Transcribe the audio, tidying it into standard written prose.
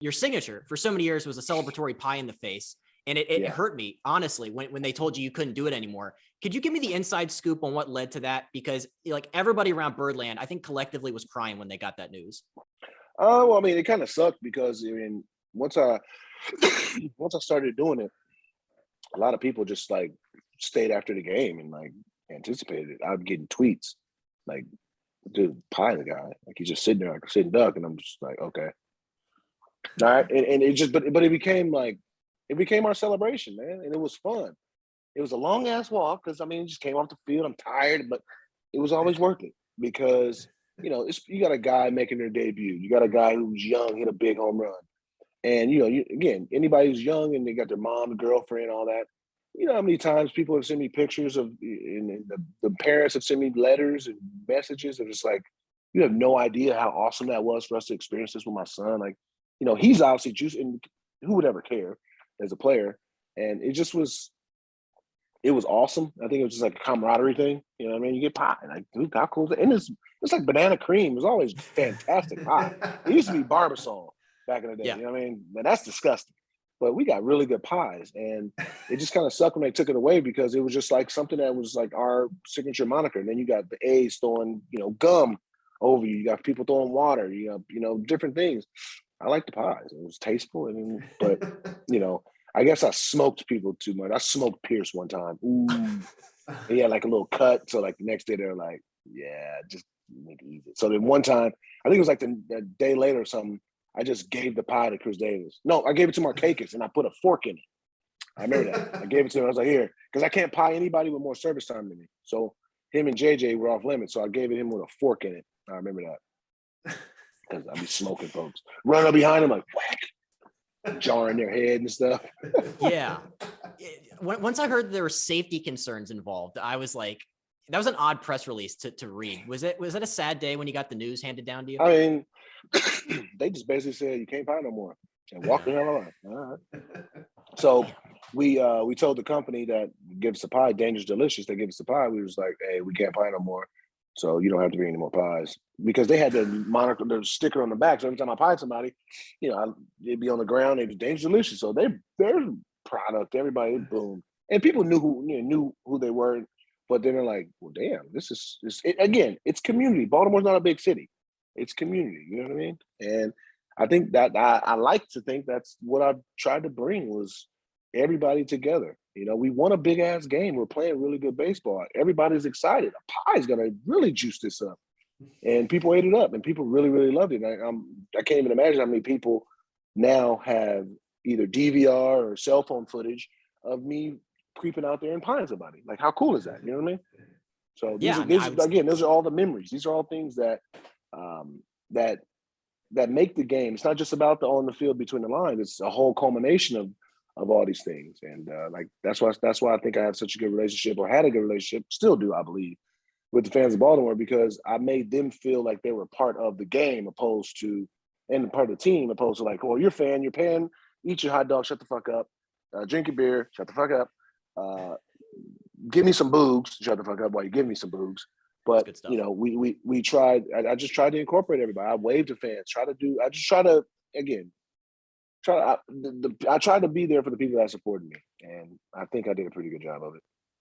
your signature for so many years was a celebratory pie in the face. And it hurt me, honestly, when they told you couldn't do it anymore. Could you give me the inside scoop on what led to that? Because like everybody around Birdland, I think collectively was crying when they got that news. Well, I mean, it kind of sucked because I mean, once I once I started doing it, a lot of people just like stayed after the game and like anticipated it. I'm getting tweets like, "Dude, pie the guy." Like he's just sitting there like a sitting duck, and I'm just like, okay, all right. And it just, but it became like, it became our celebration, man, and it was fun. It was a long ass walk because I mean, it just came off the field. I'm tired, but it was always worth it because you got a guy making their debut. You got a guy who's young, hit a big home run, and again, anybody who's young and they got their mom, girlfriend, all that. You know how many times people have sent me pictures of, and the parents have sent me letters and messages, and it's like, you have no idea how awesome that was for us to experience this with my son. Like, he's obviously juiced, and who would ever care as a player? And it was awesome. I think it was just like a camaraderie thing. You know what I mean? You get pie. Like, dude, how cool is it? And it's like banana cream. It was always fantastic pie. It used to be Barbasol back in the day. Yeah. You know what I mean? But that's disgusting. But we got really good pies. And it just kind of sucked when they took it away because it was just like something that was like our signature moniker. And then you got the A's throwing, gum over you. You got people throwing water, different things. I like the pies. It was tasteful. But I guess I smoked people too much. I smoked Pierce one time. Ooh. He had like a little cut. So like the next day they're like, yeah, just make it easy. So then one time, I think it was like the day later or something, I just gave the pie to Chris Davis. No, I gave it to Markakis and I put a fork in it. I remember that. I gave it to him. I was like, here, because I can't pie anybody with more service time than me. So him and JJ were off limits. So I gave it him with a fork in it. I remember that. Because I'd be smoking folks. Run up behind him like, whack. Jarring their head and stuff. Yeah. Once I heard there were safety concerns involved, I was like, that was an odd press release to read. Was it a sad day when you got the news handed down to you? I mean, they just basically said you can't buy no more and walk the hell on. All right. So we told the company that gives us the pie, Dangerous Delicious, they give us the pie. We was like, hey, we can't buy no more. So you don't have to bring any more pies because they had the moniker, the sticker on the back. So every time I pied somebody, it'd be on the ground. It was Dangerous Delicious. So their product, everybody, boom, and people knew who they were. But then they're like, well, damn, this is again, it's community. Baltimore's not a big city. It's community. You know what I mean? And I think that I like to think that's what I tried to bring was everybody together. We won a big ass game. We're playing really good baseball. Everybody's excited. A pie's gonna really juice this up, and people ate it up, and people really, really loved it. I can't even imagine how many people now have either DVR or cell phone footage of me creeping out there and pieing somebody. Like, how cool is that? You know what I mean? So those are all the memories. These are all things that that make the game. It's not just about the on the field between the lines. It's a whole culmination of all these things. And that's why I think I have such a good relationship, or had a good relationship, still do, I believe, with the fans of Baltimore, because I made them feel like they were part of the game and part of the team, opposed to like, oh, you're a fan, you're paying, eat your hot dog, shut the fuck up, drink your beer, shut the fuck up, give me some boobs, shut the fuck up while you give me some boobs. But we tried. I just tried to incorporate everybody. I waved to fans. I tried to be there for the people that supported me, and I think I did a pretty good job of it.